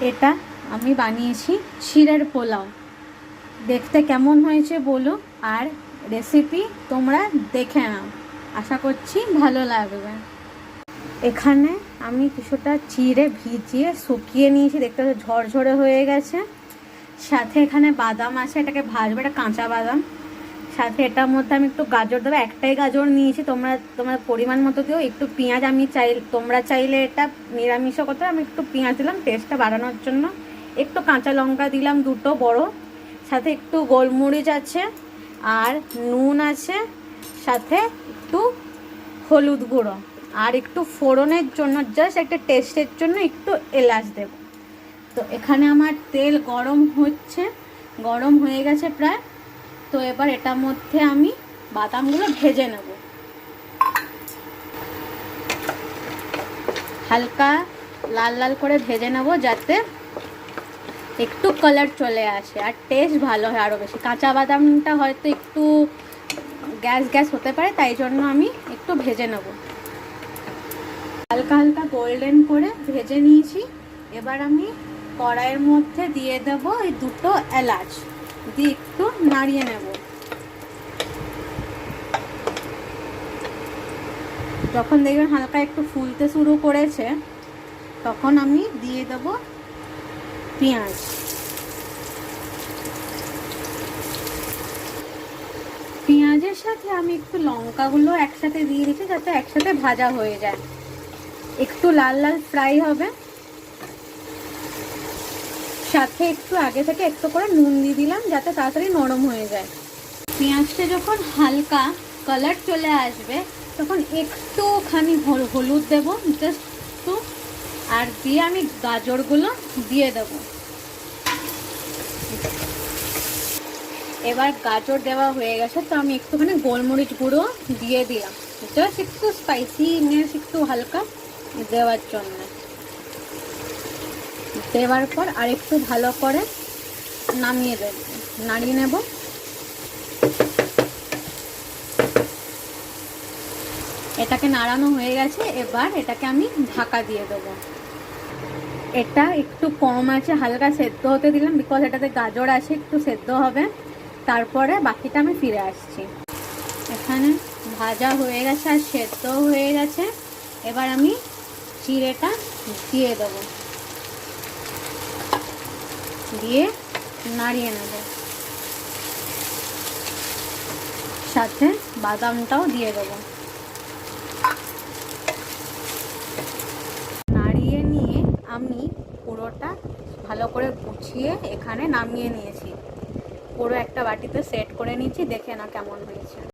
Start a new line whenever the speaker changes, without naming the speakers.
এটা আমি বানিয়েছি ক্ষীরের পোলাও। দেখতে কেমন হয়েছে বলো, আর রেসিপি তোমরা দেখে নাও, আশা করছি ভালো লাগবে। এখানে আমি কিছুটা চিড়ে ভিজিয়ে শুকিয়ে নিয়েছি, দেখতে ঝরঝরে হয়ে গেছে। সাথে এখানে বাদাম আছে, এটাকে ভাজবো, এটা কাঁচা বাদাম। সাথে এটার মধ্যে আমি একটু গাজর দেবো, একটাই গাজর নিয়েছি, তোমরা পরিমাণ মতো দিও। একটু পেঁয়াজ, তোমরা চাইলে এটা নিরামিষও করতে, আমি একটু পেঁয়াজ দিলাম টেস্টটা বাড়ানোর জন্য। একটু কাঁচা লঙ্কা দিলাম দুটো বড়, সাথে একটু গোলমরিচ আছে, আর নুন আছে, সাথে একটু হলুদ গুঁড়ো, আর একটু ফোড়নের জন্য জাস্ট একটা টেস্টের জন্য একটু এলাচ দেব। তো এখানে আমার তেল গরম হচ্ছে, গরম হয়ে গেছে প্রায়। তো এবার এটার মধ্যে আমি বাদামগুলো ভেজে নেব, হালকা লাল লাল করে ভেজে নেব, যাতে একটু কালার চলে আসে আর টেস্ট ভালো হয় আরও বেশি। কাঁচা বাদামটা হয়তো একটু গ্যাস গ্যাস হতে পারে, তাই জন্য আমি একটু ভেজে নেব। হালকা হালকা গোল্ডেন করে ভেজে নিয়েছি। এবার আমি কড়াইয়ের মধ্যে দিয়ে দেব এই দুটো এলাচ, দিয়ে একটু নাড়িয়ে নেব। যখন দেখবেন হালকা একটু ফুলতে শুরু করেছে, তখন আমি দিয়ে দেব পেঁয়াজ। পেঁয়াজের সাথে আমি একটু লঙ্কাগুলো একসাথে দিয়ে দিচ্ছি, যাতে একসাথে ভাজা হয়ে যায়, একটু লাল লাল ফ্রাই হবে। সাথে একটু আগে থেকে একটু করে নুন দিয়ে দিলাম, যাতে তাড়াতাড়ি নরম হয়ে যায়। পেঁয়াজটা যখন হালকা কালার চলে আসবে, তখন একটুখানি হলুদ দেবো, জাস্ট একটু, আর দিয়ে আমি গাজরগুলো দিয়ে দেব। এবার গাজর দেওয়া হয়ে গেছে, তো আমি একটুখানি গোলমরিচ গুঁড়ো দিয়ে দিলাম, জাস্ট একটু স্পাইসিনেস একটু হালকা দেওয়ার জন্য। দেওয়ার পর আর একটু ভালো করে নাড়িয়ে নেব। এটাকে নাড়ানো হয়ে গেছে, এবার এটাকে আমি ঢাকা দিয়ে দেবো। এটা একটু কম আছে, হালকা সেদ্ধ হতে দিলাম, বিকজ এটাতে গাজর আছে, একটু সেদ্ধ হবে, তারপরে বাকিটা আমি ফিরে আসছি। এখানে ভাজা হয়ে গেছে আর সেদ্ধ হয়ে গেছে। এবার আমি চিড়েটা দিয়ে দেবো, দিয়ে নাড়িয়ে নেব, সাথে বাদামটাও দিয়ে দেবো। নাড়িয়ে নিয়ে আমি পুরোটা ভালো করে গুছিয়ে এখানে নামিয়ে নিয়েছি, পুরো একটা বাটিতে সেট করে নিয়েছি। দেখে না কেমন হয়েছে।